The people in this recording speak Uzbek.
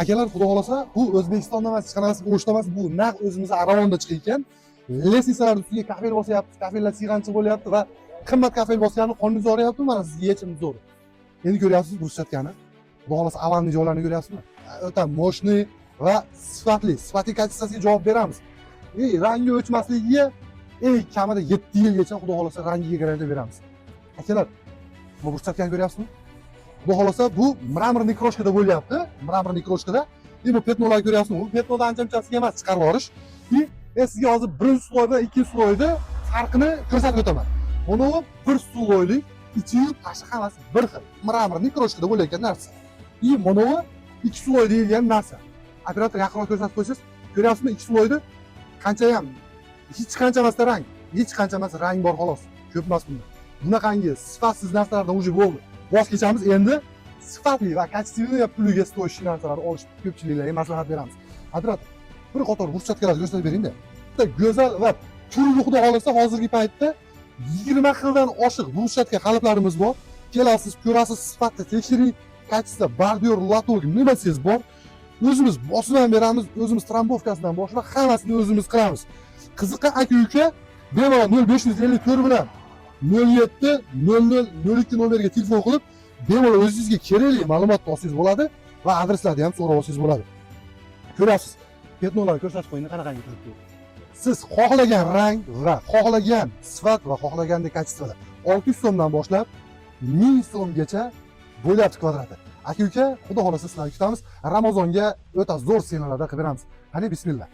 Akalar, xudo xolasa, bu O'zbekistonda emas, hech qanaqasi O'shda emas, bu naq o'zimiz Aravonda chiqar ekan. Lesisalar ustiga kafel bosyapti, kafellar sig'anchi bo'lyapti va qimmat kafel bosganini qoningiz og'riyapti, mana sizga yechim zo'r. Endi ko'ryapsiz burishayotgani. Xudo xolasa avanni joylarini ko'ryapsizmi? O'ta moshni va sifatli kачествosiga javob beramiz. Rangi o'chmasligiga kamida 7 yilgacha xudo xolasa rangiga garantiya beramiz. Akalar, bu burishayotganini ko'ryapsizmi? Xudo xolasa bu mramorniy kroshkada bo'lyapti. Mramorniy kroshkada. Bu petnolarni ko'ryapsizmi? Bu petnodan ancha-munchasiga emas chiqarib olish. Sizga hozir birinchi sloy bilan ikkinchi sloyni farqini ko'rsatib o'taman. Buni bir sloylik, ichi tashqi hammasi bir xil. Mramorniy kroshkada bo'layotgan narsa. Buni ikki sloy deyilgan narsa. Operator yaqinroq ko'rsatib qo'ysiz, ko'ryapsizmi ikki sloyni qancha ham hech qancha emas rang, hech qancha emas rang bor xolos. Ko'p emas bunda. Bunaqangi sifatsiz narsalardan уже bo'ldi. Voz kechamiz, endi sifatli va kачественный puliga stoyish narsalarni olish ko'pchiliklarga maslahat beramiz. Operator, bir qator burchaklarni ko'rsatib bering-da. Bitta go'zal va turli xudo xolasa hozirgi paytda 20 xildan oshiq burchatka qalblarimiz bor. Kelasiz, ko'rasiz, sifatni tekshiring, kачество, bordyor, latolg nima siz bor. O'zimiz bosib ham beramiz, o'zimiz trombovkasidan boshlab hammasini o'zimiz qilamiz. Qiziqqan aka-uka bemalol 0554 bilan 07 00 02 nomeriga telefon qilib, bemalol o'zingizga kerakli ma'lumotni olsangiz bo'ladi va adreslarni ham so'rab olsangiz bo'ladi. Ko'ryapsiz, petnolarni ko'rsatib qo'ying, qanaqangi turibdi. Siz xohlagan rang va xohlagan sifat va xohlagandek kачествоda 600 so'mdan boshlab 1000 so'mgacha bo'lyapti kvadrati. Aka-uka, xudo xolasa sizlarni kutamiz. Ramazonga o'ta zo'r senalarda qilib beramiz. Qani bismillah.